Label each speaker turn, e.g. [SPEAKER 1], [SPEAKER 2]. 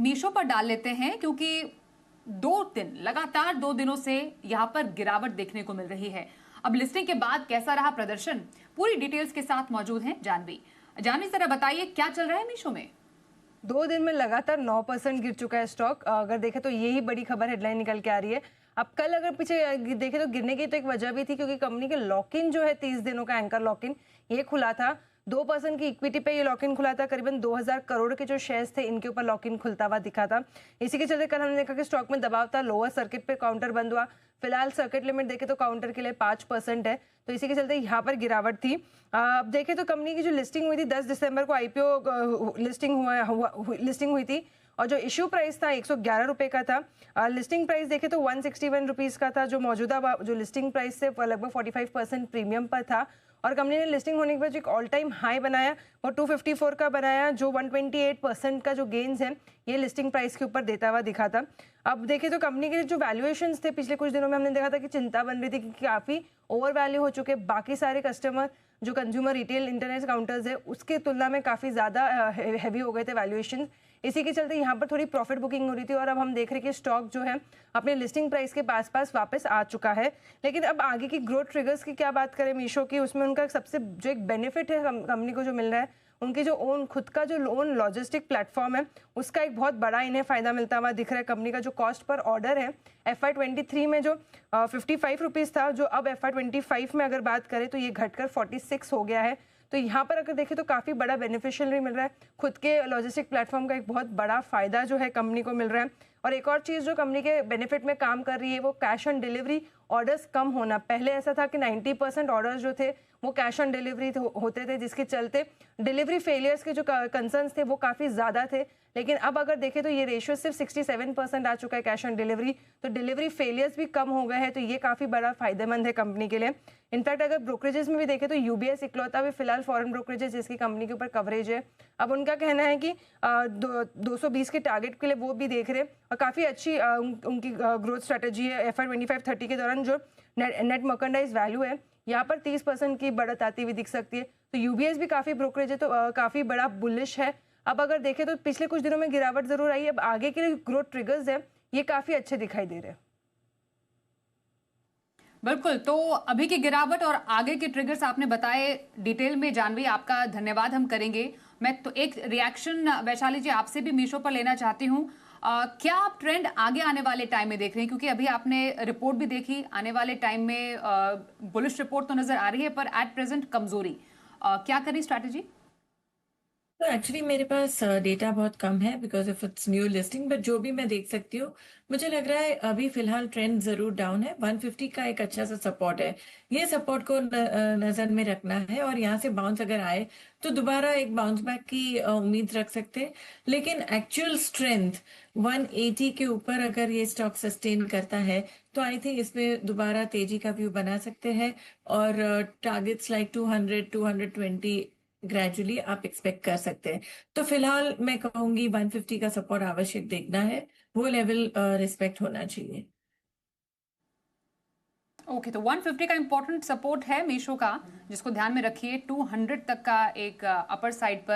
[SPEAKER 1] मीशो पर डाल लेते हैं, क्योंकि लगातार 2 दिनों से यहां पर गिरावट देखने को मिल रही है। अब लिस्टिंग के बाद कैसा रहा प्रदर्शन, पूरी डिटेल्स के साथ मौजूद हैं जानवी। जानवी, जरा बताइए क्या चल रहा है मीशो में।
[SPEAKER 2] 2 दिन में लगातार 9% गिर चुका है स्टॉक। अगर देखें तो यही बड़ी खबर हेडलाइन निकल के आ रही है। अब कल अगर पीछे देखें तो गिरने की तो एक वजह भी थी, क्योंकि कंपनी के लॉक इन जो है 30 दिनों का एंकर लॉक इन ये खुला था। 2% की इक्विटी पे ये लॉक इन खुला था। करीबन 2000 करोड़ के जो शेयर्स थे इनके ऊपर लॉक इन खुलता हुआ दिखा था। इसी के चलते कल हमने देखा कि स्टॉक में दबाव था। लोअर सर्किट पे काउंटर बंद हुआ। फिलहाल सर्किट लिमिट देखें तो काउंटर के लिए 5% है, तो इसी के चलते यहाँ पर गिरावट थी। अब देखें तो कंपनी की जो लिस्टिंग हुई थी 10 दिसंबर को आईपीओ लिस्टिंग हुई थी, और जो इश्यू प्राइस था 111 रुपए का था। लिस्टिंग प्राइस देखें तो 161 रुपीज का था, जो मौजूदा जो लिस्टिंग प्राइस से लगभग 45% प्रीमियम पर था। और कंपनी ने लिस्टिंग होने के बाद जो एक ऑल टाइम हाई बनाया वो 254 का बनाया, जो 128% का जो गेन्स है ये लिस्टिंग प्राइस के ऊपर देता हुआ दिखा था। अब देखें तो कंपनी के जो वैल्यूएशंस थे पिछले कुछ दिनों में हमने देखा था कि चिंता बन रही थी कि काफ़ी ओवर वैल्यू हो चुके। बाकी सारे कस्टमर जो कंज्यूमर रिटेल इंटरनेट काउंटर्स है उसके तुलना में काफ़ी ज़्यादा हैवी हो गए थे वैल्यूएशन। इसी के चलते यहाँ पर थोड़ी प्रॉफिट बुकिंग हो रही थी, और अब हम देख रहे हैं कि स्टॉक जो है अपने लिस्टिंग प्राइस के पास वापस आ चुका है। लेकिन अब आगे की ग्रोथ ट्रिगर्स की क्या बात करें मीशो की, उसमें उनका सबसे जो एक बेनिफिट है कंपनी को जो मिल रहा है, उनकी जो ओन खुद का जो ओन लॉजिस्टिक प्लेटफॉर्म है उसका एक बहुत बड़ा इन्हें फायदा मिलता हुआ दिख रहा है। कंपनी का जो कॉस्ट पर ऑर्डर है FY23 में जो 55 रुपीज़ था, जो अब FY25 में अगर बात करें तो ये घटकर 46 हो गया है। तो यहाँ पर अगर देखें तो काफ़ी बड़ा बेनिफिशियल मिल रहा है। खुद के लॉजिस्टिक प्लेटफॉर्म का एक बहुत बड़ा फायदा जो है कंपनी को मिल रहा है। और एक और चीज़ जो कंपनी के बेनिफिट में काम कर रही है वो कैश ऑन डिलीवरी ऑर्डर्स कम होना। पहले ऐसा था कि 90% ऑर्डर्स जो थे वो कैश ऑन डिलीवरी होते थे, जिसके चलते डिलीवरी फेलियर्स के जो कंसर्न्स थे वो काफ़ी ज़्यादा थे। लेकिन अब अगर देखें तो ये रेशियो सिर्फ 67% आ चुका है कैश ऑन डिलीवरी, तो डिलीवरी फेलियर्स भी कम हो गए हैं। तो ये काफ़ी बड़ा फायदेमंद है कंपनी के लिए। इनफैक्ट अगर ब्रोकरेजेस में भी देखें तो यूबीएस इकलौता भी फिलहाल फॉरेन ब्रोकरेजेस जिसकी कंपनी के ऊपर कवरेज है। अब उनका कहना है कि 220 के टारगेट के लिए वो भी देख रहे हैं, और काफ़ी अच्छी उनकी ग्रोथ स्ट्रेटेजी है। FY25-30 के दौरान जो नेट मर्केंडाइज वैल्यू है यहाँ पर 30% की बढ़त आती हुई दिख सकती है। तो यूबीएस भी काफ़ी ब्रोकरेज है, तो काफ़ी बड़ा बुलिश है। अब अगर देखें तो पिछले कुछ दिनों में गिरावट जरूर आई है, अब आगे के लिए ग्रोथ ट्रिगर्स है ये काफ़ी अच्छे दिखाई दे रहे हैं।
[SPEAKER 1] बिल्कुल, तो अभी की गिरावट और आगे के ट्रिगर्स आपने बताए डिटेल में। जानवी, आपका धन्यवाद हम करेंगे। मैं तो एक रिएक्शन वैशाली जी आपसे भी मीशो पर लेना चाहती हूँ। क्या आप ट्रेंड आगे आने वाले टाइम में देख रहे हैं, क्योंकि अभी आपने रिपोर्ट भी देखी, आने वाले टाइम में बुलिश रिपोर्ट तो नजर आ रही है पर एट प्रेजेंट कमजोरी, क्या करें स्ट्रैटेजी?
[SPEAKER 3] तो एक्चुअली मेरे पास डेटा बहुत कम है because of its new listing, but जो भी मैं देख सकती हूँ मुझे लग रहा है अभी फिलहाल ट्रेंड जरूर डाउन है। 150 का एक अच्छा सा सपोर्ट है, ये सपोर्ट को नजर में रखना है, और यहाँ से बाउंस अगर आए तो दोबारा एक बाउंस बैक की उम्मीद रख सकते हैं। लेकिन एक्चुअल स्ट्रेंथ 180 के ऊपर अगर ये स्टॉक सस्टेन करता है तो आई थिंक इसमें दोबारा तेजी का व्यू बना सकते हैं, और टारगेट्स लाइक 200 220 ग्रेजुअली आप एक्सपेक्ट कर सकते हैं। तो फिलहाल मैं कहूंगी 150 का सपोर्ट आवश्यक देखना है, वो लेवल रिस्पेक्ट होना चाहिए।
[SPEAKER 1] ओके, तो 150 का इंपॉर्टेंट सपोर्ट है मीशो का, जिसको ध्यान में रखिए। 200 तक का एक अपर साइड पर